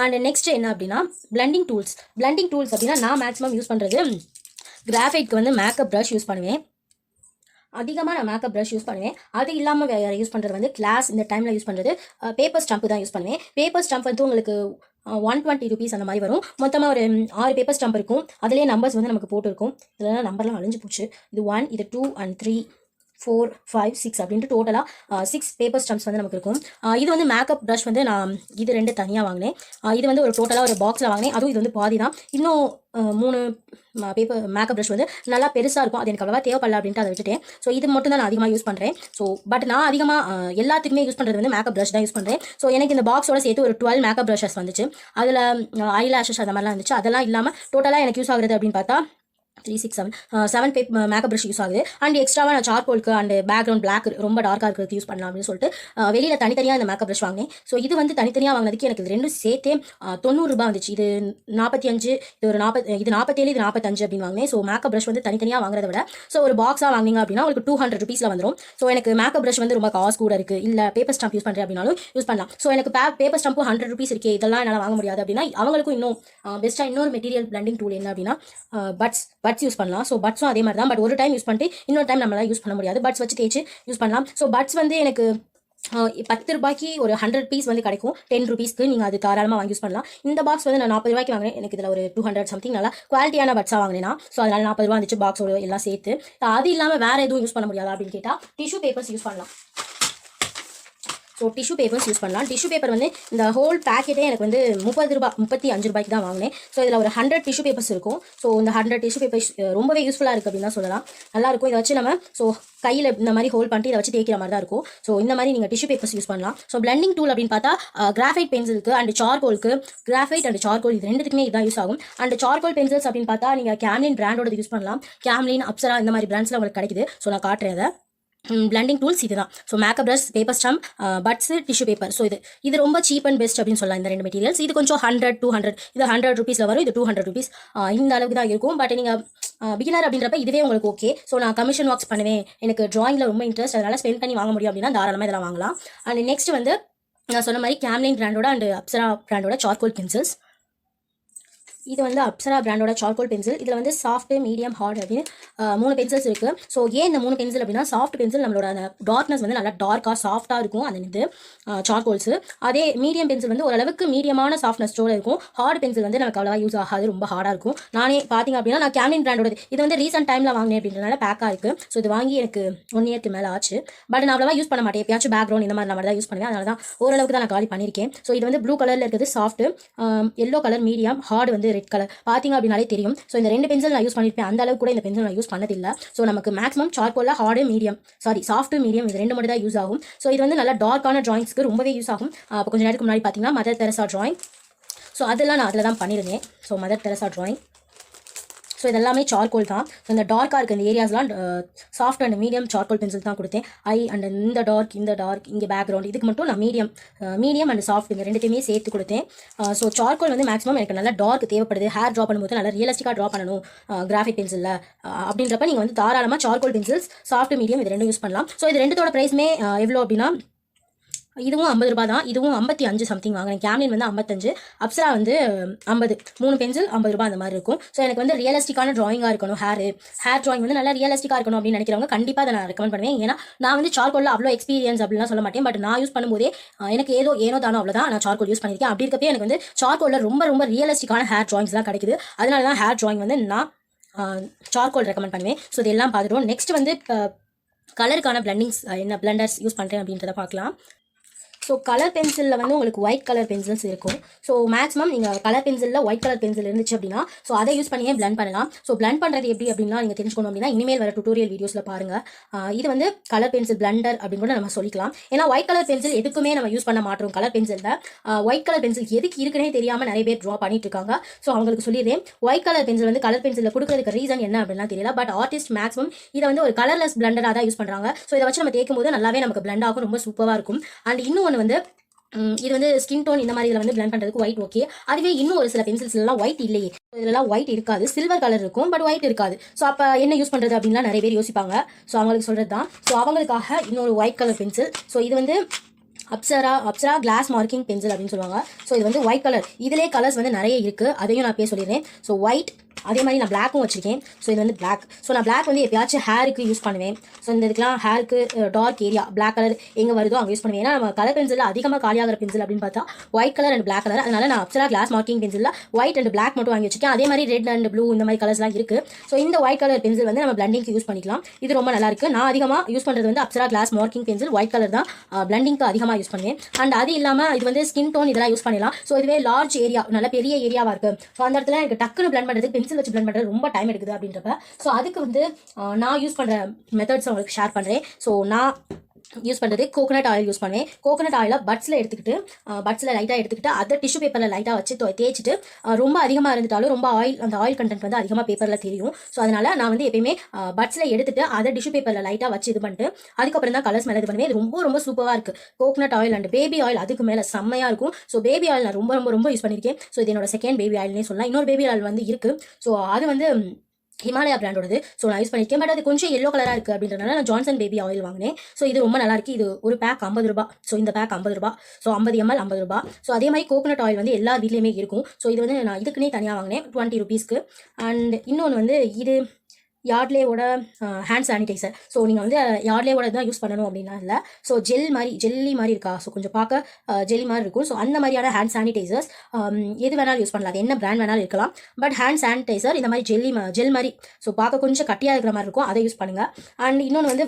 And next என்ன அப்படின்னா blending tools அப்படின்னா நான் மேக்ஸிமம் யூஸ் பண்ணுறது கிராஃபைட்க்கு வந்து மேக்கப் ப்ரஷ் யூஸ் பண்ணுவேன். அதிகமாக நான் மேக்கப் ப்ரஷ் யூஸ் பண்ணுவேன். அது இல்லாமல் வேறு யூஸ் பண்ணுறது வந்து கிளாஸ் இந்த டைமில் யூஸ் பண்ணுறது பேப்பர் ஸ்டம்ப் தான் யூஸ் பண்ணுவேன். பேப்பர் ஸ்டம்ப் வந்து உங்களுக்கு 120 rupees அந்த மாதிரி வரும். மொத்தமாக ஒரு 6 பேப்பர் ஸ்டம்ப் இருக்கும். அதிலே நம்பர்ஸ் வந்து நமக்கு போட்டுருக்கும். இதெல்லாம் நம்பர்லாம் அழிஞ்சு போச்சு. இது 1, இது 2 and 3, 4, 5, 6 அப்படின்ட்டு டோட்டலாக 6 பேப்பர் ஸ்டம்ப்ஸ் வந்து நமக்கு இருக்கும். இது வந்து மேக்கப் ப்ரஷ் வந்து நான் இது 2 தனியாக வாங்கினேன். இது வந்து ஒரு டோட்டலாக ஒரு பாக்ஸில் வாங்கினேன். அதுவும் இது வந்து பாதி தான். இன்னும் 3 பேப்பர் மேக்கப் ப்ரஷ் வந்து நல்லா பெருசாக இருக்கும். அது எனக்கு அவ்வளோவா தேவைப்படல அப்படின்ட்டு அதை விட்டுட்டேன். ஸோ இது மட்டும் தான் நான் அதிகமாக யூஸ் பண்ணுறேன். ஸோ பட் நான் அதிகமாக எல்லாத்துக்குமே யூஸ் பண்ணுறது வந்து மேக்கப் ப்ரஷ் தான் யூஸ் பண்ணுறேன். ஸோ எனக்கு இந்த பாக்ஸோட சேர்த்து ஒரு 12 மேக்கப் ப்ரஷஸ் வந்துச்சு. அதில் ஐலாஷஸ் அந்த மாதிரிலாம் இருந்துச்சு. அதெல்லாம் இல்லாமல் டோட்டலாக எனக்கு யூஸ் ஆகுறது அப்படின்னு பார்த்தா 3, 6, 7 மேக்கப் ப்ரஷ் யூஸ் ஆகுது. அண்ட் எக்ஸ்ட்ராவாக நான் சார்கோலுக்கு அண்ட் பேக்ரவுண்ட் பிளாக் ரொம்ப டார்க்காக இருக்கிறது யூஸ் பண்ணலாம் அப்படின்னு சொல்லிட்டு வெளியில் தனித்தனியாக இந்த மேக்கப் ப்ரஷ் வாங்கினேன். ஸோ இது வந்து தனித்தனியாக வாங்கினதுக்கு எனக்கு இது ரெண்டும் சேர்த்தே 90 ரூபாய் வந்துச்சு. இது 45, இது ஒரு 40, இது 47, இது 45 அப்படின்னு வாங்கினேன். ஸோ மேக்கப் ப்ரஷ் வந்து தனித்தனியாக வாங்குறத விட ஸோ ஒரு பாக்ஸாக வாங்கினீங்க அப்படின்னா உங்களுக்கு 200 rupeesல வந்துடும். ஸோ எனக்கு மேக்கப் ப்ரஷ் வந்து ரொம்ப காசு கூட இருக்குது. இல்லை பேப்பர் ஸ்டம்ப் யூஸ் பண்ணுறேன் அப்படின்னாலும் யூஸ் பண்ணலாம். ஸோ எனக்கு பேப்பர் ஸ்டம்ப்பு 100 rupees இருக்கே, இதெல்லாம் என்னால் வாங்க முடியாது அப்படின்னா அவங்களுக்கும் இன்னும் பெஸ்ட்டாக இன்னொரு மெட்டீரியல் பிளண்டிங் டூல் என்ன அப்படின்னா பட்ஸ் யூஸ் பண்ணலாம். ஸோ பட்ஸும் அதே மாதிரி தான். பட் ஒரு டைம் யூஸ் பண்ணிட்டு இன்னொரு டைம் நம்மளால யூஸ் பண்ண முடியாது. பட்ஸ் வச்சு தேய்ச்சி யூஸ் பண்ணலாம். ஸோ பட்ஸ் வந்து எனக்கு 10 ரூபாய்க்கு ஒரு 100 பீஸ் வந்து கிடைக்கும். 10 rupeesக்கு நீங்கள் அது தாராளமாக வாங்கி யூஸ் பண்ணலாம். இந்த பாக்ஸ் வந்து நான் 40 ரூபாய்க்கு வாங்கினேன். எனக்கு இதில் ஒரு 200 சம்திங் நல்லா குவாலிட்டியான பட்ஸாக வாங்கினேன்னா. ஸோ அதனால் 40 ரூபா வந்துச்சு பாக்ஸோட எல்லாம் சேர்த்து. அது இல்லாமல் வேறு எதுவும் யூஸ் பண்ண முடியாது அப்படின்னு கேட்டால் டிஷ்யூ பேப்பர்ஸ் யூஸ் பண்ணலாம். ஸோ டிஷ்யூ பேப்பர்ஸ் யூஸ் பண்ணலாம். டிஷ்யூ பேப்பர் வந்து இந்த ஹோல் பேக்கெட்டே எனக்கு வந்து 35 ரூபாய்க்கு தான் வாங்கினேன். ஸோ இதில் ஒரு 100 டிஷ்யூ பேப்பர்ஸ் இருக்கும். ஸோ இந்த 100 டிஷ்யூ பேப்பர்ஸ் ரொம்பவே யூஸ்ஃபுல்லாக இருக்குது அப்படின்னு தான் சொல்லலாம். நல்லாயிருக்கும். இதை வச்சு நம்ம ஸோ கையில் இந்த மாதிரி ஹோல்ட் பண்ணிட்டு இதை வச்சு தேய்க்கிற மாதிரி தான் இருக்கும். ஸோ இந்த மாதிரி நீங்கள் டிஷ்யூ பேப்பர்ஸ் யூஸ் பண்ணலாம். ஸோ பிளண்டிங் டூல் அப்படின்னு பார்த்தா கிராஃபைட் பென்சிலுக்கு அண்ட் சார்கோலுக்கு, கிராஃபைட் அண்ட் சார்கோல் இது ரெண்டுத்துக்குமே இதான் யூஸ் ஆகும். அண்ட் சார்கோல் பென்சில்ஸ் அப்படின்னு பார்த்தா நீங்கள் கேம்லின் பிராண்டோட யூஸ் பண்ணலாம். கேம்லின், அப்சரா இந்த மாதிரி பிராண்ட்ஸில் உங்களுக்கு கிடைக்குது. ஸோ நான் காட்டுறேன் அதை. பிளண்டிங் டூல்ஸ் இதுதான். So makeup brush, paper stump, buds, tissue paper. So இது ரொம்ப சீப் அண்ட் பெஸ்ட் அப்படின்னு சொல்லலாம் இந்த ரெண்டு மெட்டீரியல்ஸ். இது கொஞ்சம் 100, 200, இது 100 rupeesல வரும். இது 200 rupees இந்த அளவுக்கு தான் இருக்கும். பட் நீங்கள் பிகினர் அப்படின்றப்ப இதுவே உங்களுக்கு ஓகே. ஸோ நான் கமிஷன் ஒர்க்ஸ் பண்ணுவேன், எனக்கு ட்ராயிங்கில் ரொம்ப இன்ட்ரெஸ்ட், அதனால் ஸ்பெண்ட் பண்ணி வாங்க முடியும் அப்படின்னா தாராளமாக இதெல்லாம் வாங்கலாம். அண்ட் நெக்ஸ்ட் வந்து நான் சொன்ன மாதிரி கேம்லின் பிராண்டோட அண்ட் அப்சரா பிராண்டோட சார்கோல் பென்சில்ஸ். இது வந்து அப்சரா பிராண்டோட சார்கோல் பென்சில். இதில் வந்து சாஃப்ட், மீடியம், ஹார்ட் அப்படின்னு 3 பென்சில்ஸ் இருக்குது. ஸோ ஏன் இந்த 3 பென்சில் அப்படின்னா சாஃப்ட் பென்சில் நம்மளோட அந்த டார்க்னஸ் வந்து நல்லா டார்க்காக சாஃப்டாக இருக்கும் அந்த இது சார்கோல்ஸு. அதே மீடியம் பென்சில் வந்து ஓரளவுக்கு மீடியமான சாஃப்ட்னஸோடு இருக்கும். ஹார்ட் பென்சில் வந்து நமக்கு அவ்வளோவா யூஸ் ஆகாது, ரொம்ப ஹார்டாக இருக்கும். நானே பார்த்தீங்க அப்படின்னா நான் கேம்லின் பிராண்டோட இது வந்து ரீசெண்ட் டைமில் வாங்கினேன் அப்படின்றனால பேக்காக இருக்குது. ஸோ இது வாங்கி எனக்கு 1 yearக்கு மேலே ஆச்சு. பட் நான் அவ்வளோவா யூஸ் பண்ண மாட்டேன். எப்பயாச்சும் பேக்ரவுண்ட் இந்த மாதிரி தான் யூஸ் பண்ணுவேன். அதனால தான் ஓரளவுக்கு தான் நான் காலி பண்ணியிருக்கேன். ஸோ இது வந்து ப்ளூ கலரில் இருக்குது soft, yellow colour medium, hard வந்து ரெட் கலர். பார்த்தீங்க அப்படின்னாலே தெரியும். ஸோ இந்த 2 பென்சில் நான் யூஸ் பண்ணியிருப்பேன். அந்த அளவுக்கு கூட இந்த பென்சில் நான் யூஸ் பண்ணதில்லை. ஸோ நமக்கு மேக்ஸிமம் சார்கோலில் ஹார்டு, மீடியம், சாஃப்ட், மீடியம் இது 2 மட்டும் தான் யூஸ் ஆகும். ஸோ இது வந்து நல்லா டார்க்கான ட்ராயிங்ஸ்க்கு ரொம்பவே யூஸ் ஆகும். இப்போ கொஞ்சம் நேரத்துக்கு முன்னாடி பார்த்தீங்கன்னா மதர் தெரசா ட்ராயிங். ஸோ அதெல்லாம் நான் அதில் தான் பண்ணியிருந்தேன். So mother Teresa drawing. So இதெல்லாமே சார்கோல் தான். ஸோ இந்த டார்க்காக இருக்க இந்த ஏரியாஸ்லாம் soft and medium charcoal pencil தான் கொடுத்தேன். அண்ட் இந்த டார்க் இங்கே பேக்ரவுண்ட் இதுக்கு மட்டும் நான் மீடியம் அண்ட் சாஃப்ட் இந்த ரெண்டுத்தையுமே சேர்த்து கொடுத்தேன். ஸோ சார்கோல் வந்து மேக்ஸிமம் எனக்கு நல்லா டார்க் தேவைப்படுது. ஹேர் ட்ரா பண்ணும்போது நல்லா ரியலிஸ்டிக்காக ட்ரா பண்ணணும் கிராஃபிக் பென்சிலில் அப்படின்றப்ப நீங்கள் வந்து தாராளமாக சார்கோல் பென்சில்ஸ் சாஃப்ட், மீடியம் இது ரெண்டும் யூஸ் பண்ணலாம். ஸோ இது ரெண்டுத்தோட ப்ரைஸுமே எவ்வளோ அப்படின்னா இதுவும் 50 ரூபா தான். இதுவும் 55 சம்திங் வாங்கினேன். கேம்லின் வந்து 55, அப்சரா வந்து 50. 3 பென்சில் 50 ரூபா அந்த மாதிரி இருக்கும். ஸோ எனக்கு வந்து ரியலிஸ்டிக்கான ட்ராயிங்காக இருக்கணும். ஹேர் ட்ராயிங் வந்து நல்லா ரியலிஸ்டிக்காக இருக்கணும் அப்படின்னு நினைக்கிறவங்க கண்டிப்பாக அதை நான் ரெக்கமெண்ட் பண்ணுவேன். ஏன்னா நான் வந்து சார்கோலில் அவ்வளோ எக்ஸ்பீரியன்ஸ் அப்படிலாம் சொல்ல மாட்டேன். பட் நான் யூஸ் பண்ணும்போதே எனக்கு ஏனோ தானோ அவ்வளோதான் நான் சார்கோல் யூஸ் பண்ணியிருக்கேன். அப்படி இருக்கப்பே எனக்கு வந்து சார்கோலில் ரொம்ப ரியலிஸ்டிக்கான ஹேர் ட்ராயிங்ஸ்லாம் கிடைக்குது. அதனால தான் ஹேர் ட்ராயிங் வந்து நான் சார்கோல் ரெக்கமெண்ட் பண்ணுவேன். ஸோ இதெல்லாம் பார்த்துட்டோம். நெக்ஸ்ட் வந்து கலருக்கான பிளண்டர்ஸ் யூஸ் பண்ணுறேன் அப்படின்றத பார்க்கலாம். ஸோ கலர் பென்சிலில் வந்து உங்களுக்கு ஒயிட் கலர் பென்சில்ஸ் இருக்கும். ஸோ மேக்ஸிமம் நீங்கள் கலர் பென்சிலில் ஒயிட் கலர் பென்சில் இருந்துச்சு அப்படின்னா ஸோ அதை யூஸ் பண்ணியே பிளண்ட் பண்ணலாம். ஸோ பிளண்ட் பண்ணுறது எப்படி அப்படின்னா நீங்கள் தெரிஞ்சுக்கணும் அப்படின்னா இனிமேல் வர டுட்டோரியல் வீடியோஸில் பாருங்கள். இது வந்து கலர் பென்சில் பிளண்டர் அப்படின்னு கூட நம்ம சொல்லிக்கலாம். ஏன்னா ஒயிட் கலர் பென்சில் எதுக்குமே நம்ம யூஸ் பண்ண மாட்டோம். கலர் பென்சிலில் ஒயிட் கலர் பென்சில் எதுக்கு இருக்குன்னே தெரியாமல் நிறைய பேர் ட்ரா பண்ணிட்டு இருக்காங்க. ஸோ அவங்களுக்கு சொல்லிடுறேன், ஒயிட் கலர் பென்சில் வந்து கலர் பென்சிலில் கொடுக்குறதுக்கு ரீசன் என்ன அப்படின்லாம் தெரியல. பட் ஆர்டிஸ்ட் மேக்ஸிமம் இதை வந்து ஒரு கலர்லெஸ் பிளண்டராக தான் யூஸ் பண்ணுறாங்க. ஸோ இதை வச்சு நம்ம தேய்க்கும் போது நல்லாவே நமக்கு பிளண்ட் ஆகும், ரொம்ப சூப்பராக இருக்கும். அண்ட் இன்னொன்று வந்து இது வந்து ஸ்கின் டோன் இந்த மாதிரி இதில் வந்து பிளண்ட் பண்ணுறதுக்கு ஒயிட் ஓகே. அதுவே இன்னும் ஒரு சில பென்சில்ஸ்லாம் ஒயிட் இல்லையே, இதெல்லாம் ஒயிட் இருக்காது, சில்வர் கலர் இருக்கும் பட் ஒயிட் இருக்காது. ஸோ அப்போ என்ன யூஸ் பண்ணுறது அப்படின்லாம் நிறைய பேர் யோசிப்பாங்க. ஸோ அவங்களுக்கு சொல்கிறது தான். ஸோ அவங்களுக்காக இன்னொரு ஒயிட் கலர் பென்சில். ஸோ இது வந்து அப்சரா கிளாஸ் மார்க்கிங் பென்சில் அப்படின்னு சொல்லுவாங்க. ஸோ இது வந்து ஒயிட் கலர். இதிலே கலர்ஸ் வந்து நிறைய இருக்குது, அதையும் நான் பேர் சொல்லிடுறேன். ஸோ ஒயிட், அதே மாதிரி நான் பிளாக்கும் வச்சிருக்கேன். ஸோ இது வந்து பிளாக். ஸோ நான் பிளாக் வந்து எப்பயாச்சும் ஹேருக்கு யூஸ் பண்ணுவேன். ஸோ இந்த இதுக்கெலாம் ஹேருக்கு டார்க் ஏரியா பிளாக் கலர் எங்கே வருதோ அங்கே யூஸ் பண்ணுவேன். ஏன்னா நம்ம கலர் பென்சில் அதிகமாக காலியாகிற பென்சில் அப்படின்னு பார்த்தா white colour and black colour. அதனால நான் Apsara glass marking pencil white and black மட்டும் வாங்கி வச்சிருக்கேன். அதே மாதிரி ரெட் அண்ட் ப்ளூ இந்த மாதிரி கலர்ஸ்லாம் இருக்குது. ஸோ இந்த ஒயிட் கலர் பென்சில் வந்து நம்ம பிளண்டிங்க்கு யூஸ் பண்ணிக்கலாம். இது ரொம்ப நல்லா இருக்குது. நான் அதிகமாக யூஸ் பண்ணுறது வந்து Apsara glass marking pencil white colour தான் பிளண்டிங்க்கு அதிகமாக யூஸ் பண்ணுவேன். அண்ட் அது இல்லாமல் இது வந்து ஸ்கின் டோன் இதெல்லாம் யூஸ் பண்ணலாம். ஸோ இதுவே லார்ஜ் ஏரியா, நல்ல பெரிய ஏரியாவாக இருக்குது. ஸோ அந்த இடத்துல எனக்கு டக்குன்னு பிளண்ட் பண்ணுறது, பென்சில் வச்சு பிளண்ட் பண்ணுறது ரொம்ப டைம் எடுக்குது அப்படின்றப்ப ஸோ அதுக்கு வந்து நான் யூஸ் பண்ணுற மெத்தட்ஸ் உங்களுக்கு ஷேர் பண்ணுறேன். ஸோ நான் யூஸ் பண்ணுறது கோகனட் ஆயில் யூஸ் பண்ணுவேன். கோகனட் ஆயிலை பட்ஸில் லைட்டாக எடுத்துக்கிட்டு அதை டிஷ்யூ பேப்பரில் லைட்டாக வச்சு தேய்ச்சிட்டு ரொம்ப அதிகமாக இருந்துட்டாலும் ரொம்ப அந்த ஆயில் கண்டென்ட் வந்து அதிகமாக பேப்பரில் தெரியும். ஸோ அதனால் நான் வந்து எப்பயுமே பட்ஸில் எடுத்துட்டு அதை டிஷ்யூ பேப்பரில் லைட்டாக வச்சு இது பண்ணிட்டு அதுக்கப்புறம் தான் கலர்ஸ் மேலே இது பண்ணுவேன். இது ரொம்ப ரொம்ப சூப்பராக இருக்குது. Coconut oil and baby oil அதுக்கு மேலே செம்மையாக இருக்கும். ஸோ பேபி ஆயில் நான் ரொம்ப ரொம்ப ரொம்ப யூஸ் பண்ணியிருக்கேன். ஸோ இது என்னோட செகண்ட் பேபி ஆயில்னே சொல்லலாம். இன்னொரு பேபி ஆயில் வந்து இருக்குது. ஸோ அது வந்து ஹிமாலயா பிராண்டோடது. ஸோ நான் யூஸ் பண்ணியிருக்கேன். பட் அது கொஞ்சம் எல்லோ கலராக இருக்குது அப்படின்றனால நான் ஜான்சன் பேபி ஆயில் வாங்கினேன். ஸோ இது ரொம்ப நல்லா இருக்குது. இது ஒரு பேக் 50 ரூபா. ஸோ இந்த பேக் 50 ரூபா. ஸோ 50 ml 50 ரூபா. ஸோ அதே மாதிரி கோகனட் ஆயில் வந்து எல்லா வீட்லேயுமே இருக்கும். ஸோ இது வந்து நான் இதுக்குன்னே தனியாக வாங்கினேன் 20 ருபீஸ்க்கு. அண்ட் இன்னொன்று வந்து இது யார்ட்லேயோட ஹேண்ட் சானிடைசர். ஸோ நீங்கள் வந்து யார்ட்லேயோட தான் யூஸ் பண்ணணும் அப்படின்னா இல்லை. ஸோ ஜெல்லி மாதிரி இருக்கா. ஸோ கொஞ்சம் பார்க்க ஜெல்லி மாதிரி இருக்கும். ஸோ அந்த மாதிரியான ஹேண்ட் சானிடைசர்ஸ் எது வேணாலும் யூஸ் பண்ணலாம். அது என்ன பிராண்ட் வேணாலும் இருக்கலாம். பட் ஹேண்ட் சானிடைசர் இந்த மாதிரி ஜெல் மாதிரி, ஸோ பார்க்க கொஞ்சம் கட்டியாக இருக்கிற மாதிரி இருக்கும், அதை யூஸ் பண்ணுங்கள். அண்ட் இன்னொன்று வந்து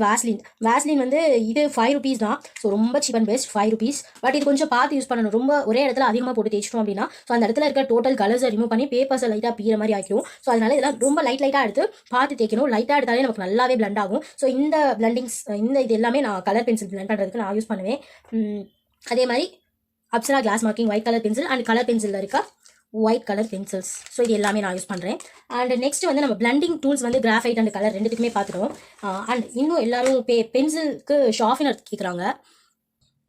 வேஸ்லின் வந்து இது 5 ருபீஸ் தான். ஸோ ரொம்ப cheap and best 5 rupees. But இது கொஞ்சம் பார்த்து யூஸ் பண்ணணும். ரொம்ப ஒரே இடத்துல அதிகமாக போட்டு தேய்ச்சிட்டோம் அப்படின்னா ஸோ அந்த இடத்துல இருக்க டோட்டல் கலர்ஸை ரிமூவ் பண்ணி பேப்பர்ஸை லைட்டாக பீற மாதிரி ஆக்கிடும். ஸோ அதனால இதெல்லாம் ரொம்ப லைட்டாக எடுத்து பார்த்து தேய்க்கணும். லைட்டாக எடுத்தாலே நமக்கு நல்லாவே பிளண்ட் ஆகும். ஸோ இந்த பிளண்டிங்ஸ் இது எல்லாமே நான் கலர் பென்சில் பிளண்ட் பண்ணுறதுக்கு நான் யூஸ் பண்ணுவேன். அதே மாதிரி Apsara glass marking white colour pencil and colour பென்சிலில் இருக்க ஒயிட் கலர் பென்சில்ஸ். ஸோ இது எல்லாமே நான் யூஸ் பண்ணுறேன். அண்ட் நெக்ஸ்ட் வந்து நம்ம பிளண்டிங் டூல்ஸ் வந்து கிராஃபைட் அண்ட் கலர் ரெண்டுத்துக்குமே பார்த்துட்டோம். அண்ட் இன்னும் எல்லாரும் பென்சிலுக்கு ஷார்ப்னர் கேட்குறாங்க.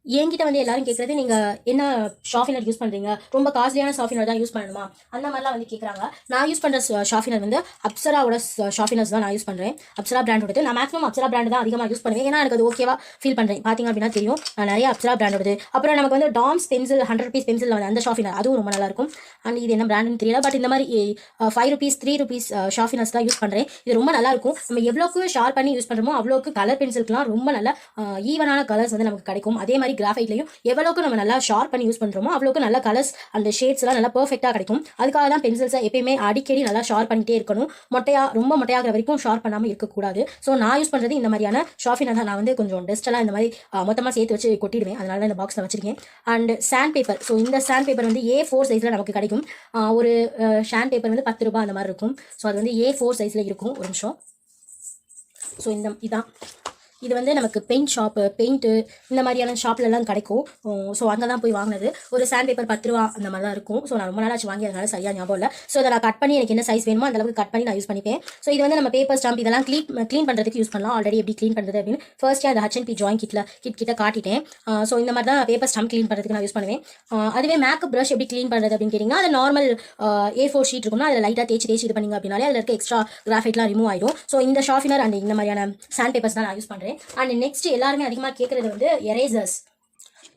என்கிட்ட வந்து எல்லாரும் கேட்குறது நீங்கள் என்ன ஷார்ப்னர் யூஸ் பண்ணுறீங்க, ரொம்ப காஸ்ட்லியான ஷார்ப்னர் தான் யூஸ் பண்ணணுமா, அந்த மாதிரிலாம் வந்து கேட்குறாங்க. நான் யூஸ் பண்ணுற ஷார்ப்னர் வந்து அப்சராவோட ஷார்ப்னர்ஸ் தான் நான் யூஸ் பண்ணுறேன். அப்சரா பிராண்டோடது. நான் மேக்ஸிமம் அப்சரா பிராண்ட் தான் அதிகமாக யூஸ் பண்ணுவேன். ஏன்னா எனக்கு அது ஓகேவா ஃபீல் பண்ணுறேன். பார்த்தீங்க அப்படின்னா தெரியும் நான் நிறைய அப்சரா பிராண்டோடது. அப்புறம் நமக்கு வந்து டாம்ஸ் பென்சில் 100 ருபீஸ் பென்சில் வந்து அந்த ஷார்ப்னர் அதுவும் ரொம்ப நல்லாயிருக்கும். அண்ட் இது என்ன பிராண்டுன்னு தெரியல. பட் இந்த மாதிரி 5 ருபீஸ் 3 ருபீஸ் ஷார்ப்னர்ஸ் தான் யூஸ் பண்ணுறேன். இது ரொம்ப நல்லாயிருக்கும். நம்ம எவ்வளோக்கு ஷார்ப் பண்ணி யூஸ் பண்ணுறோமோ அவ்வளோக்கு கலர் பென்சிலுக்குலாம் ரொம்ப நல்ல ஈவனான கலர்ஸ் வந்து நமக்கு கிடைக்கும். அதே மாதிரி கிராஃபைட் எவ்வளவுக்கு நம்ம நல்லா ஷார்ப் பண்ணி யூஸ் பண்றோமோ அவ்வளவுக்கு நல்ல கலர்ஸ் அந்த ஷேட்ஸ் எல்லாம் நல்லா பெர்ஃபெக்ட்டா கிடைக்கும். அதுக்காக தான் பென்சில்ஸை எப்பயுமே அடிக்கடி நல்லா ஷார்ப் பண்ணிட்டே இருக்கணும். ரொம்ப மொட்டையாகிற வரைக்கும் ஷார்ப் பண்ணாமல் இருக்கக்கூடாது. ஸோ நான் யூஸ் பண்றது இந்த மாதிரியான ஷார்ப்னர் தான். நான் வந்து கொஞ்சம் டஸ்ட் எல்லாம் இந்த மாதிரி மொத்தமாக சேர்த்து வச்சு கொட்டிடுவேன். அதனால தான் இந்த பாக்ஸில் வச்சிருக்கேன். And sand paper. ஸோ இந்த சாண்ட் பேப்பர் வந்து A4 சைஸில் நமக்கு கிடைக்கும். ஒரு சாண்ட் பேப்பர் வந்து 10 ரூபாய் அந்த மாதிரி இருக்கும். ஸோ அது வந்து A4 சைஸில் இருக்கும். ஒரு நிமிஷம். ஸோ இதான் இது வந்து நமக்கு பெயிண்ட்டு இந்த மாதிரியான ஷாப்லலாம் கிடைக்கும். ஸோ அங்கே தான் போய் வாங்கினது. ஒரு சாண்ட் பேப்பர் 10 ரூபா அந்த மாதிரி தான் இருக்கும். ஸோ நான் ரொம்ப நாளாச்சு வாங்கி அதனால சரியாக ஞாபகம் இல்லை. ஸோ அதை நான் கட் பண்ணி எனக்கு என்ன சைஸ் வேணுமோ அந்த அளவுக்கு கட் பண்ணி நான் யூஸ் பண்ணிப்பேன். ஸோ இது வந்து நம்ம பேப்பர் ஸ்டாம்ப் இதெல்லாம் க்ளீன் பண்ணுறதுக்கு யூஸ் பண்ணலாம். ஆல்ரெடி எப்படி க்ளீன் பண்ணுறது அப்படின்னு ஃபர்ஸ்ட்டே அந்த H&P ட்ராயிங் கிட்ட காட்டிட்டேன். ஸோ இந்த மாதிரி தான் பேப்பர் ஸ்டாம்ப் க்ளீன் பண்ணுறதுக்கு நான் யூஸ் பண்ணுவேன். அதுவே மேக்கப் ப்ரஷ் எப்படி க்ளீன் பண்ணுறது அப்படின்னு கேட்டிங்கன்னா அது நார்மல் A4 ஷீட் இருக்கும்னா அதில் லைட்டாக தேய்ச்சி இது பண்ணிங்க அப்படின்னாலே அதில் இருக்க எக்ஸ்ட்ரா கிராஃபைட்லாம் ரிமூவ் ஆகிடும். ஸோ இந்த ஷார்ப்னர் அண்ட் இந்த மாதிரியான சாண்ட் பேப்பர்ஸ் தான் நான் யூஸ் பண்ணுறேன். அண்ட் நெக்ஸ்ட் எல்லாருமே அதிகமாக கேட்குறது வந்து எரேசர்ஸ்.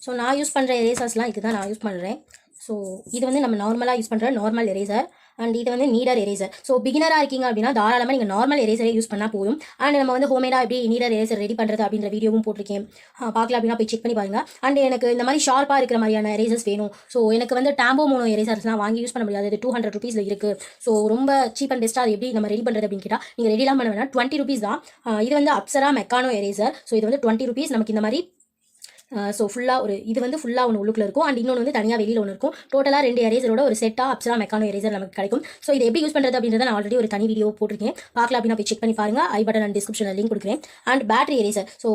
ஸோ நான் யூஸ் பண்ணுற எரேசர்ஸ்லாம் இதுதான் நான் யூஸ் பண்ணுறேன். ஸோ இது வந்து நம்ம நார்மலாக யூஸ் பண்ணுற நார்மல் எரேசர். அண்ட் இது வந்து நீடர் எரேசர். ஸோ பிகினராக இருக்கீங்க அப்படின்னா தாராளமாக நீங்கள் நார்மல் எரேசரே யூஸ் பண்ணால் போதும். அண்ட் நம்ம வந்து ஹோம்மேடாக எப்படி நீடர் எரேசர் ரெடி பண்ணுறது அப்படின்ற வீடியோவும் போட்டிருக்கேன். பார்க்கலாம் அப்படின்னா போய் செக் பண்ணி பாருங்க. அண்ட் எனக்கு இந்த மாதிரி ஷார்ப்பாக இருக்கிற மாதிரியான எரேசர்ஸ் வேணும். ஸோ எனக்கு வந்து டாம்போ மோனோ எரேசர்ஸ்லாம் வாங்கி யூஸ் பண்ண முடியாது. 200 ருபீஸில் இருக்குது. ஸோ ரொம்ப சீப் அண்ட் பெஸ்ட்டாக எப்படி நம்ம ரெடி பண்ணுறது அப்படின்னு கேட்டால் நீங்கள் ரெடிலாம் பண்ண வேணாம். 20 ருபீஸ் தான். இது வந்து அப்சரா மெக்கானோ எரேசர். ஸோ இது வந்து 20 ருபீஸ். நமக்கு இந்த மாதிரி ஸோ ஃபுல்லாக இது வந்து ஃபுல்லாக ஒன்று உள்ளுக்குள்ள இருக்கும். அண்ட் இன்னொன்று வந்து தனியாக வெளியில் ஒன்று இருக்கும். டோட்டலாக 2 எரேசரோட ஒரு செட்டாக அப்சரா மெக்கானோ எரேசர் நமக்கு கிடைக்கும். ஸோ இது எப்படி யூஸ் பண்ணுறது அப்படின்றத நான் ஆல்ரெடி ஒரு தனி வீடியோ போட்டிருக்கேன். பார்க்கலாம் அப்படின்னா போய் செக் பண்ணி பாருங்க. ஐ பட்டன் அண்ட் டிஸ்கிரிப்ஷனில் லிங்க் கொடுக்குறேன். And battery eraser. ஸோ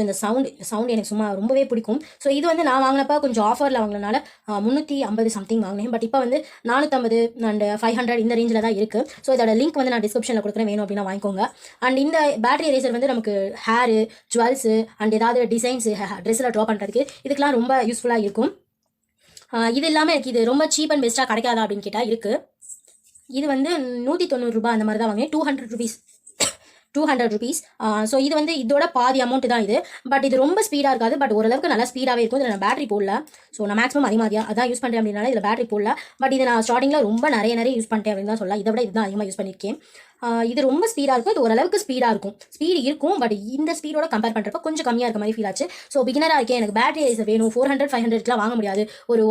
இந்த சவுண்ட் எனக்கு சும்மா ரொம்பவே பிடிக்கும். ஸோ இது வந்து நான் வாங்கினப்போ கொஞ்சம் ஆஃபரில் வாங்கினால 350 சம்திங் வாங்கினேன். பட் இப்போ வந்து 450 அண்ட் 500 இந்த ரேஞ்சில் தான் இருக்குது. ஸோ இதோட லிங்க் வந்து நான் டிஸ்கிரிப்ஷனில் கொடுக்குறேன், வேணும் அப்படின்னா வாங்கிக்கோங்க. அண்ட் இந்த பேட்டரி எரேசர் வந்து நமக்கு ஹேரு, ஜுவல்ஸு அண்ட் ஏதாவது டிசைன்ஸு ட்ரெஸ்ஸில் ட்ரா பண்ணுறதுக்கு இதுக்கெலாம் ரொம்ப யூஸ்ஃபுல்லாக இருக்கும். இது இல்லாமல் எனக்கு இது ரொம்ப சீப் அண்ட் பெஸ்ட்டாக கிடைக்காதா அப்படின்னு கேட்டால் இருக்குது. இது வந்து 190 ரூபாய் அந்த மாதிரி தான் வாங்கினேன். 200 ருபீஸ் ₹200. ஸோ இது வந்து இதோட பாதி அமௌண்ட் தான் இது. பட் இது ரொம்ப ஸ்பீடாக இருக்காது, பட் ஓரளவுக்கு நல்லா ஸ்பீடாகவே இருக்கும். இதில் நான் பேட்டரி போடல. ஸோ நான் மேக்ஸிமம் அதிகமாக அதான் யூஸ் பண்ணுறேன் அப்படின்னால இதில் பேட்டரி போடல. பட் இதை நான் ஸ்டார்டிங்கில் ரொம்ப நிறைய யூஸ் பண்ணிட்டேன் அப்படின்னு தான் சொல்லலாம். இதை விட இதுதான் அதிகமாக யூஸ் பண்ணியிருக்கேன். இது ரொம்ப ஸ்பீடாக இருக்கும், இது ஓரளவுக்கு ஸ்பீடாக இருக்கும். ஸ்பீடு இருக்கும், பட் இந்த ஸ்பீடோட கம்பேர் பண்ணுறப்ப கொஞ்சம் கம்மியாக இருக்க மாதிரி ஃபீல் ஆச்சு. ஸோ பிகினராக இருக்கேன், எனக்கு பேட்டரி எரேசர் வேணும், 400 500க்குலாம் வாங்க முடியாது, ஒரு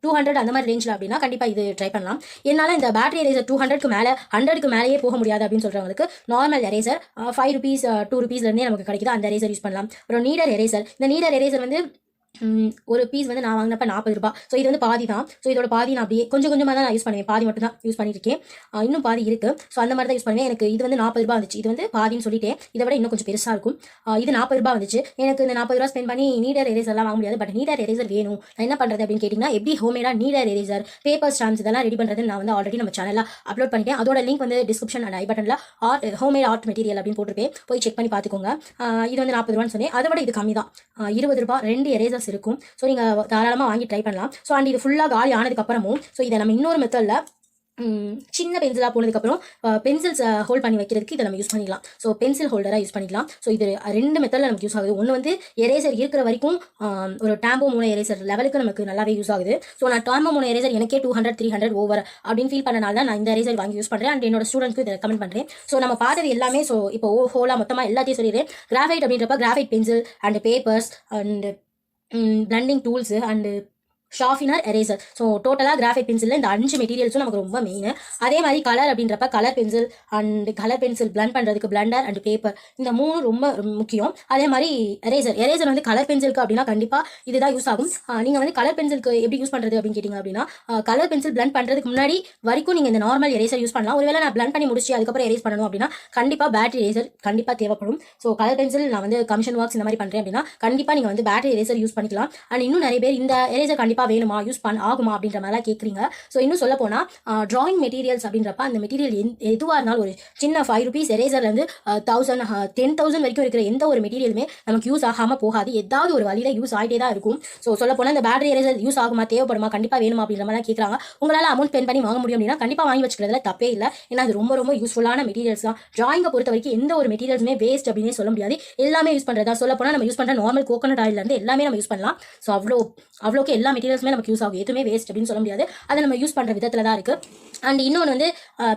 200 அந்த மாதிரி ரேஞ்சில் அப்படின்னா கண்டிப்பாக இது ட்ரை பண்ணலாம். என்னால் இந்த பேட்டரி எரேசர் 200க்கு மேலே 100க்கு மேலேயே போக முடியாது அப்படின்னு சொல்கிறவங்களுக்கு நார்மல் எரேசர் ₹5 ₹2 நமக்கு கிடைக்குது, அந்த எரேசர் யூஸ் பண்ணலாம். அப்புறம் நீடர் எரேசர். இந்த நீடர் எரேசர் வந்து ஒரு பீஸ் வந்து நான் வாங்கினப்ப ₹40. ஸோ இது வந்து பாதி தான். ஸோ இதோட பாதி நான் அப்படியே கொஞ்சம் கொஞ்சமாக தான் நான் யூஸ் பண்ணுவேன், பாதி மட்டும் தான் யூஸ் பண்ணியிருக்கேன். இன்னும் பாதி இருக்குது. ஸோ அந்த மாதிரி தான் யூஸ் பண்ணுவேன். எனக்கு இது வந்து ₹40 வந்துச்சு. இது வந்து பாதின்னு சொல்லிட்டேன், இதை விட இன்னும் கொஞ்சம் பெருசாக இருக்கும். இது ₹40 வந்துச்சு. எனக்கு இந்த ₹40 ஸ்பெண்ட் பண்ணி நீடர் எரேசர்லாம் வாங்க முடியாது. பட் நீடர் எரேசர் வேணும். நான் என்ன பண்ணுறது அப்படின்னு கேட்டிங்கன்னா, எப்படி ஹோம்மேடாக நீடர் எரேசர், பேப்பர் ஸ்டாம்ப்ஸ் இதெல்லாம் ரெடி பண்ணுறதுன்னு நான் வந்து ஆல்ரெடி நம்ம சேனலில் அப்லோட் பண்ணிட்டேன். அதோட லிங்க் வந்து டிஸ்கிரிப்ஷன் அண்ட் ஐ பட்டனில் ஹோம்மேட் ஆர்ட் மெட்டீரியல் அப்படின்னு போட்டிருப்பேன், போய் செக் பண்ணி பார்த்துக்கோங்க. இது வந்து ₹40 சொன்னேன், அதை விட இது கம்மி தான். ₹20 2 எரேசர்ஸ் இருக்கும். ஸோ நீங்கள் தாராளமாக வாங்கி ட்ரை பண்ணலாம். ஸோ அண்ட் இது ஃபுல்லாக காலி ஆனதுக்கப்புறமும் ஸோ இதை நம்ம இன்னொரு மெத்தடில் சின்ன பென்சிலாக போனதுக்கப்புறம் பென்சில்ஸ் ஹோல்ட் பண்ணி வைக்கிறதுக்கு இதை நம்ம யூஸ் பண்ணிக்கலாம். ஸோ பென்சில் ஹோல்டராக யூஸ் பண்ணிக்கலாம். ஸோ இது 2 மெத்தடில் நமக்கு யூஸ் ஆகுது. ஒன்று வந்து எரேசர் இருக்கிற வரைக்கும் ஒரு டேம்போ மூணு எரேசர் லெவலுக்கு நமக்கு நல்லாவே யூஸ் ஆகுது. ஸோ நான் டேம்போ மூணு எரேசர் எனக்கே 200 300 ஓவர் அப்படின்னு ஃபீல் பண்ணனால தான் நான் இந்த எரேசர் வாங்கி யூஸ் பண்ணுறேன். அண்ட் என்னோட ஸ்டூடெண்ட்ஸ்க்கு இதை ரெக்கமெண்ட் பண்ணுறேன். ஸோ நம்ம பார்த்தது எல்லாமே ஸோ இப்போ ஹோலாக மொத்தமாக எல்லாத்தையும் சொல்லிடுறேன். கிராஃபைட் அப்படின்றப்ப graphite pencil and papers and blending tools and sharpener eraser. So டோட்டலாக கிராஃபைட் பென்சிலில் இந்த 5 மெட்டீரியல்ஸும் நமக்கு ரொம்ப மெயின். அதே மாதிரி கலர் அப்படின்றப்ப colour pencil and colour pencil blend பண்ணுறதுக்கு பிளண்டர் அண்ட் பேப்பர், இந்த 3 ரொம்ப முக்கியம். அதே மாதிரி எரேசர் வந்து கலர் பென்சிலுக்கு அப்படின்னா கண்டிப்பாக இதுதான் யூஸ் ஆகும். நீங்கள் வந்து கலர் பென்சிலுக்கு எப்படி யூஸ் பண்ணுறது அப்படின்னு கேட்டிங்க அப்படின்னா, கலர் பென்சில் பிளண்ட் பண்ணுறதுக்கு முன்னாடி வரைக்கும் நீங்கள் இந்த நார்மல் எரேசர் யூஸ் பண்ணலாம். ஒருவேளை நான் பிளண்ட் பண்ணி முடிச்சு அதுக்கப்புறம் எரேஸ் பண்ணணும் அப்படின்னா கண்டிப்பாக பேட்டரி எரேசர் கண்டிப்பாக தேவைப்படும். ஸோ கலர் பென்சில் நான் வந்து கமிஷன் ஒர்க்ஸ் இந்த மாதிரி பண்ணுறேன் அப்படின்னா கண்டிப்பாக நீங்கள் வந்து பேட்டரி எரேசர் யூஸ் பண்ணிக்கலாம். அண்ட் இன்னும் நிறைய பேர் இந்த எரேசர் கண்டிப்பாக வேணுமா, யூஸ் ஆகுமா அப்படின்ற மாதிரிலாம் கேட்குறீங்க. ஸோ இன்னும் சொல்ல போனால் ட்ராயிங் மெட்டீரியல்ஸ் அப்படின்றப்ப அந்த மெட்டீரியல் எதுவாக இருந்தாலும் ஒரு சின்ன ₹5 எரேசர்லேருந்து 1000 10,000 வரைக்கும் இருக்கிற எந்த ஒரு மெட்டீரியலுமே நமக்கு யூஸ் ஆகாமல் போகாது. ஏதாவது ஒரு வழியில் யூஸ் ஆகிட்டே தான் இருக்கும். ஸோ சொல்ல போனால் இந்த பேட்டரி எரேசர் யூஸ் ஆகுமா, தேவைப்படுமா, கண்டிப்பாக வேணுமா அப்படின்ற மாதிரிலாம் கேட்குறாங்க. உங்களால் அமௌண்ட் ஸ்பெண்ட் பண்ணி வாங்க முடியும் அப்படின்னா கண்டிப்பாக வாங்கி வச்சுக்கிறதுல தப்பே இல்லை. ஏன்னா அது ரொம்ப ரொம்ப யூஸ்ஃபுல்லான மெட்டீரியல்ஸ் தான். ட்ராயிங்கை பொறுத்த வரைக்கும் எந்த ஒரு மெட்டீரியல்ஸுமே வேஸ்ட் அப்படின்னே சொல்ல முடியாது. எல்லாமே யூஸ் பண்ணுறதா. சொல்ல போனால் நம்ம யூஸ் பண்ணுற நார்மல் கோகோனட் ஆயிலிருந்து எல்லாமே நம்ம யூஸ் பண்ணலாம். ஸோ அவ்வளோக்கு எல்லா மெட்டீரியல்ஸுமே நமக்கு யூஸ் ஆகும். எதுவுமே வேஸ்ட் அப்படின்னு சொல்ல முடியாது. அதை நம்ம யூஸ் பண்ணுற விதத்தில் தான் இருக்குது. அண்ட் இன்னொன்று வந்து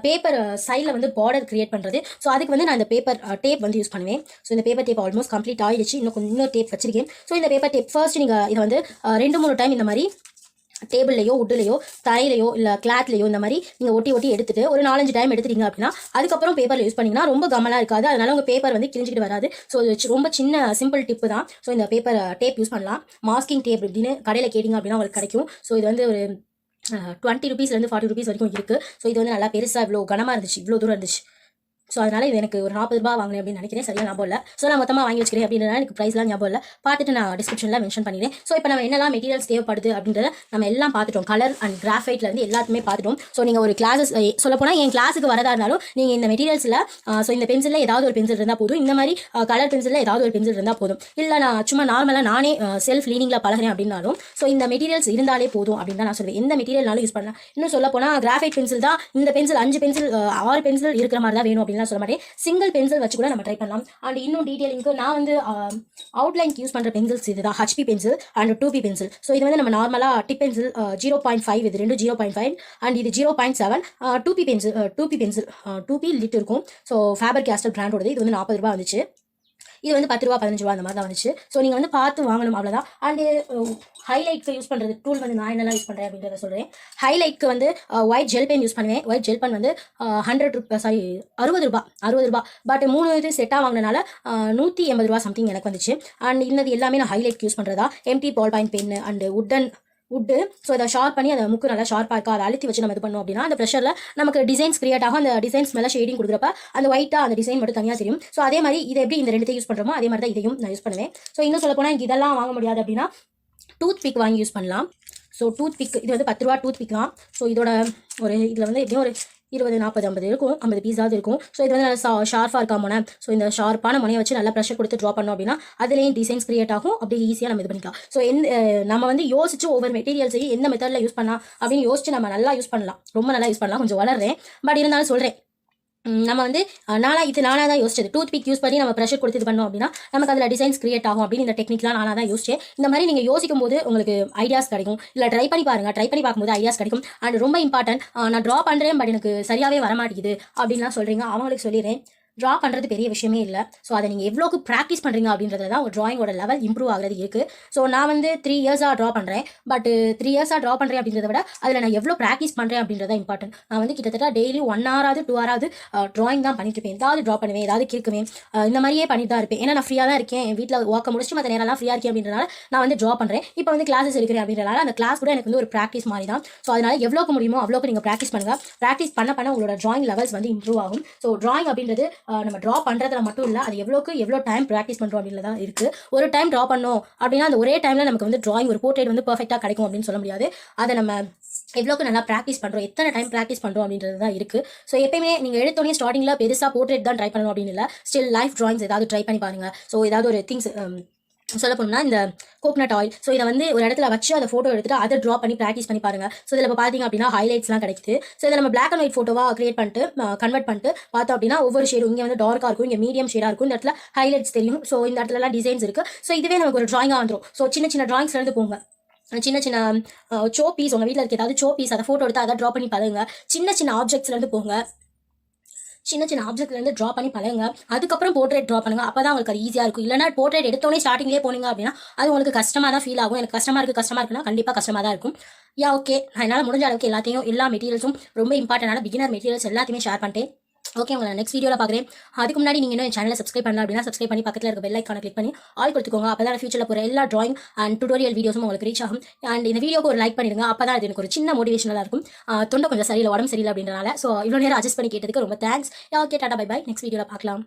பேப்பர் சைடில் வந்து பார்டர் கிரியேட் பண்ணுறது. ஸோ அதுக்கு வந்து நான் இந்த பேப்பர் டேப் வந்து யூஸ் பண்ணுவேன். ஸோ இந்த பேப்பர் டேப் ஆல்மோஸ்ட் கம்ப்ளீட் ஆகிடுச்சு. இன்னொரு டேப் வச்சிருக்கேன். ஸோ இந்த பேப்பர் டேப் ஃபர்ஸ்ட் நீங்கள் இதை வந்து 2-3 டைம் இந்த மாதிரி டேபிள்லையோ உட்டுலையோ தரையிலையோ இல்லை கிளாத்லையோ இந்த மாதிரி நீங்கள் ஒட்டி எடுத்துட்டு ஒரு 4-5 டைம் எடுத்துட்டீங்க அப்படின்னா அதுக்கப்புறம் பேப்பரில் யூஸ் பண்ணிங்கன்னா ரொம்ப கம்மலாக இருக்காது. அதனால உங்கள் பேப்பர் வந்து கிழிஞ்சிக்கிட்டு வராது. ஸோ ரொம்ப சின்ன சிம்பிள் டிப்பு தான். ஸோ இந்த பேப்பர் டேப் யூஸ் பண்ணலாம். மாஸ்கிங் டேப் அப்படின்னு கடையில் கேட்டிங்க அப்படின்னா உங்களுக்கு கிடைக்கும். ஸோ இது வந்து ஒரு ₹20 ₹40 வரைக்கும் இருக்குது. ஸோ இது வந்து நல்லா பெருசாக இவ்வளோ கனமாக இருந்துச்சு, இவ்வளோ தூரம் இருந்துச்சு. ஸோ அதனால் இது எனக்கு ஒரு ₹40 வாங்கினேன் அப்படின்னு நினைக்கிறேன். சரியா ஞாபகம் இல்லை. ஸோ நான் மொத்தமாக வாங்கி வச்சுக்கிறேன் அப்படின்றத எனக்கு ப்ரைஸ்லாம் ஞாபகம் இல்லை. பார்த்துட்டு நான் டிஸ்கிரிப்ஷனில் மென்ஷன் பண்ணிடுறேன். ஸோ இப்போ நம்ம என்னெல்லாம் மெட்டீரியல்ஸ் தேவைப்படுது அப்படின்றத நம்ம எல்லாம் பார்த்துட்டோம். கலர் அண்ட் கிராஃபைட்லேருந்து எல்லாத்துமே பார்த்துட்டோம். ஸோ நீங்கள் ஒரு கிளாஸஸ் சொல்ல போனால் என் கிளாஸுக்கு வரதா இருந்தாலும் நீங்கள் இந்த மெட்டீரியல்ஸில் ஸோ இந்த பென்சிலில் ஏதாவது ஒரு பென்சில் இருந்தால் போதும். இந்த மாதிரி கலர் பென்சிலில் ஏதாவது ஒரு பென்சில் இருந்தால் போதும். இல்லை நான் சும்மா நார்மலாக நானே செல்ஃப் லீனிங்கில் பழகிறேன் அப்படின்னாலும் ஸோ இந்த மெட்டீரியல்ஸ் இருந்தாலே போதும் அப்படின்னு தான் நான் சொல்லுவேன். எந்த மெட்டீரியல்னாலும் யூஸ் பண்ணலாம். இன்னும் சொல்ல போனால் கிராஃபைட் பென்சில் தான் இந்த பென்சில் 5 பென்சில் 6 பென்சில் இருக்கிற மாதிரி தான் வேணும் அப்படின்லாம் சொல்ல மாட்டேன். சிங்கிள் பென்சில் வச்சு கூட நம்ம ட்ரை பண்ணலாம். அண்ட் இன்னும் டீடைலிங்க்கு நான் வந்து அவுட்லைனுக்கு யூஸ் பண்ணுற பென்சில்ஸ் இதுதான், HP pencil and 2P pencil. So இது வந்து நம்ம நார்மலாக டிப் பென்சில் 0.5 இது 2 0.5 அண்ட் இது 0.7 2P பென்சில் 2P லிட் இருக்கும். ஸோ ஃபேபர் கேஸ்டல் பிராண்டோடது. இது வந்து ₹40 வந்துச்சு. இது வந்து ₹10 ₹15 அந்த மாதிரி தான் வந்துச்சு. ஸோ நீங்கள் வந்து பார்த்து வாங்கணும், அவ்வளோதான். அண்டு ஹைலைட்க்கு யூஸ் பண்ணுறது டூல் வந்து நான் என்னெல்லாம் யூஸ் பண்ணுறேன் அப்படின்றத சொல்கிறேன். ஹைலைட்க்கு வந்து ஒயிட் ஜெல் பென் யூஸ் பண்ணுவேன். ஒயிட் ஜெல் பென் வந்து ₹60. பட் 3 இது செட்டாக வாங்கினால ₹180 சம்திங் எனக்கு வந்துச்சு. அண்ட் இன்னது எல்லாமே நான் ஹைலைட்க்கு யூஸ் பண்ணுறதா. Empty ball point pen and உட்டு. ஸோ அதை ஷார்ப் பண்ணி அதை முக்கு நல்லா ஷார்ப்பாக இருக்கா அதை அழுத்தி வச்சு நம்ம இது பண்ணோம் அப்படின்னா அந்த ப்ரெஷரில் நமக்கு டிசைன்ஸ் கிரியேட் ஆகும். அந்த டிசைன்ஸ் மேலே ஷேடிங் கொடுக்குறப்ப அந்த ஒயிட்டாக அந்த டிசைன் மட்டும் தனியாக தெரியும். ஸோ அதே மாதிரி இதை எப்படி இந்த 2 யூஸ் பண்ணுறோமோ அதே மாதிரி தான் இதையும் நான் யூஸ் பண்ணுவேன். ஸோ இன்னும் சொல்ல போனால் இதெல்லாம் வாங்க முடியாது அப்படின்னா டூத்பிக் வாங்கி யூஸ் பண்ணலாம். ஸோ டூத்பிக் இது வந்து ₹10 டூத்பிக் தான். ஸோ இதோட ஒரு இதில் வந்து எப்படியும் ஒரு 20 40 50 இருக்கும், 50 பீஸாவது இருக்கும். ஸோ இது வந்து நல்லா ஷார்ப்பாக இருக்கா முனை. ஸோ இந்த ஷார்ப்பான முனையை வச்சு நல்லா ப்ரெஷர் கொடுத்து ட்ரா பண்ணோம் அப்படின்னா அதுலேயும் டிசைன்ஸ் கிரியேட் ஆகும். அப்படி ஈஸியாக நம்ம இது பண்ணிக்கலாம். ஸோ நம்ம வந்து யோசிச்சு ஒவ்வொரு மெட்டீரியல்ஸையும் எந்த மெத்தடில் யூஸ் பண்ணலாம் அப்படின்னு யோசிச்சு நம்ம நல்லா யூஸ் பண்ணலாம். ரொம்ப நல்லா யூஸ் பண்ணலாம். கொஞ்சம் வளர்றேன் பட் இருந்தாலும் சொல்கிறேன். நம்ம வந்து நானாக தான் யோசிச்சது. டூத்பிக் யூஸ் பண்ணி நம்ம ப்ரெஷர் கொடுத்து இது பண்ணோம் அப்படின்னா நமக்கு அதில் டிசைன்ஸ் கிரியேட் ஆகும் அப்படின்னு இந்த டெக்னிக்லாம் நானாக தான் யோசிச்சேன். இந்த மாதிரி நீங்கள் யோசிக்கும் போது உங்களுக்கு ஐடியாஸ் கிடைக்கும். இல்லை ட்ரை பண்ணி பாருங்கள். ட்ரை பண்ணி பார்க்கும்போது ஐடியாஸ் கிடைக்கும். அண்ட் ரொம்ப இம்பார்ட்டன்ட், நான் ட்ரா பண்ணுறேன் பட் எனக்கு சரியாகவே வரமாட்டேங்குது அப்படின்லாம் சொல்கிறீங்க. அவங்களுக்கு சொல்லிடுறேன், ட்ரா பண்ணுறது பெரிய விஷயமே இல்லை. ஸோ அதை நீங்கள் எவ்வளோக்கு ப்ராக்டிஸ் பண்ணுறீங்க அப்படின்றத தான் ஒரு ட்ராயிங்கோட லெவல் இம்ப்ரூவ் ஆகிறது இருக்குது. ஸோ நான் வந்து 3 இயர்ஸாக ட்ரா பண்ணுறேன். பட் 3 இயர்ஸாக ட்ரா பண்ணுறேன் அப்படின்றத விட அதில் நான் எவ்வளோ ப்ராக்டிஸ் பண்ணுறேன் அப்படின்றத இம்பார்ட்டன்ட். நான் வந்து கிட்டத்தட்ட டெய்லி 1 ஹவராவது 2 ஹவராவது ட்ராயிங் தான் பண்ணிட்டு இருப்பேன். ஏதாவது ட்ரா பண்ணுவேன், ஏதாவது கிறுக்குவேன், இந்த மாதிரியே பண்ணிட்டு தான் இருப்பேன். ஏன்னா நான் ஃப்ரீயாக தான் இருக்கேன், என் வீட்டில் ஒர்க்கை முடிச்சு மற்ற நேரம்லாம் ஃப்ரீயாக இருக்கேன் அப்படின்றனால நான் வந்து ட்ரா பண்ணுறேன். இப்போ வந்து கிளாஸஸ் இருக்கிறேன் அப்படின்றனால அந்த கிளாஸ் கூட எனக்கு வந்து ஒரு ப்ராக்டிஸ் மாதிரி தான். ஸோ அதனால் எவ்வளோக்கு முடியுமோ அவ்வளோக்கு நீங்கள் ப்ராக்டிஸ் பண்ணுங்கள். ப்ராக்டிஸ் பண்ண உங்களோட ட்ராயிங் லெவல்ஸ் வந்து இம்ப்ரூவ் ஆகும். ஸோ ட்ராயிங் அப்படின்றது நம்ம ட்ரா பண்ணுறதுல மட்டும் இல்லை, அது எவ்வளோ டைம் ப்ராக்டிஸ் பண்ணுறோம் அப்படின்ல தான் இருக்குது. ஒரு டைம் ட்ரா பண்ணோம் அப்படின்னா அந்த ஒரே டைமில் நமக்கு வந்து ட்ராயிங் ஒரு போர்ட்ரேட் வந்து பர்ஃபெக்டாக கிடைக்கும் அப்படின்னு சொல்ல முடியாது. அதை நம்ம எவ்வளோக்கு நல்லா ப்ராக்டிஸ் பண்ணுறோம், எத்தனை டைம் ப்ராக்டிஸ் பண்ணுறோம் அப்படின்றது தான் இருக்குது. ஸோ எப்பயுமே நீங்கள் எடுத்தோடனே ஸ்டார்டிங்கில் பெருசாக போர்ட்ரேட் தான் ட்ரை பண்ணணும் அப்படின்னு இல்லை, ஸ்டில் லைஃப் ட்ராயிங்ஸ் ஏதாவது ட்ரை பண்ணி பாருங்கள். ஸோ ஏதாவது ஒரு திங்ஸ் சொல்ல போனோம்னா இந்த கோகனட் ஆயில், ஸோ இதை வந்து ஒரு இடத்துல வச்சு அதை ஃபோட்டோ எடுத்துட்டு அதை ட்ரா பண்ணி ப்ராக்டிஸ் பண்ணி பாருங்க. ஸோ இதில் இப்போ பார்த்தீங்க அப்படின்னா ஹைலைட்ஸ்லாம் கிடைக்குது. ஸோ இதை நம்ம பிளாக் அண்ட் ஒயிட் ஃபோட்டோவாக கிரியேட் பண்ணிட்டு கன்வெர்ட் பண்ணிட்டு பார்த்தோம் அப்படின்னா ஒவ்வொரு ஷேடும் இங்கே வந்து டார்க்காக இருக்கும், இங்கே மீடியம் ஷேடாக இருக்கும், இந்த இடத்துல ஹைலைட்ஸ் தெரியும். ஸோ இந்த இடத்துலலாம் டிசைன்ஸ் இருக்குது. ஸோ இதுவே நமக்கு ஒரு ட்ராயிங்காக வந்துடும். ஸோ சின்ன ட்ராயிங்ஸ்லேருந்து போங்க. சின்ன சோ பீஸ் உங்கள் வீட்டில் இருக்க ஏதாவது சோ பீஸ் அதை ஃபோட்டோ எடுத்து அதை ட்ரா பண்ணி பாருங்க. சின்ன ஆப்ஜெக்ட்ஸ்லேருந்து போங்க. சின்ன ஆப்ஜெக்ட்லேருந்து ட்ரா பண்ணி பழகுங்க. அதுக்கப்புறம் போர்ட்ரேட் ட்ரா பண்ணுங்கள். அப்போ தான் உங்களுக்கு அது ஈஸியாக இருக்கும். இல்லைனா போர்ட்ரேட் எடுத்தோடனே ஸ்டார்டிங்லேயே போனீங்க அப்படின்னா அது உங்களுக்கு கஷ்டமாக தான் ஃபீல் ஆகும். எனக்கு கஷ்டமாக இருக்குன்னா கண்டிப்பாக கஷ்டமாக தான் இருக்கும். ஓகே, நான் என்னால் முடிஞ்ச அளவுக்கு எல்லா மெட்டீரியல்ஸும் ரொம்ப இம்பார்ட்டன்டான பிகினர் மெட்டீரியல்ஸ் எல்லாத்தையுமே ஷேர் பண்ணிட்டேன். ஓகே, உங்களை நெக்ஸ்ட் வீடியோவில் பார்க்குறேன். அதுக்கு முன்னாடி நீங்கள் இன்னும் என் சேனலை சப்ஸ்கிரைப் பண்ணலாம் அப்படின்னா சப்ஸ்கிரைப் பண்ணி பக்கத்தில் இருக்க பெல் ஐக்கானை கிளிக் பண்ணி ஆல் கொடுத்துக்கோங்க. அப்போ தான் ஃபியூச்சரில் போகிற எல்லா ட்ராயிங் அண்ட் டுட்டோரியல் வீடியோஸும் உங்களுக்கு ரீச் ஆகும். அண்ட் இந்த வீடியோக்கு ஒரு லைக் பண்ணிடுங்க. அப்போ தான் அது எனக்கு ஒரு சின்ன மோட்டிவேஷனலாக இருக்கும். தொண்டை கொஞ்சம் சரியில்லை, உடம்பு சரியில்லை அப்படின்றனால. ஸோ இவ்வளோ நேரம் அட்ஜஸ்ட் பண்ணி கேட்டதுக்கு ரொம்ப thanks. Okay, tata, bye bye. Next வீடியோவில் பார்க்கலாம்.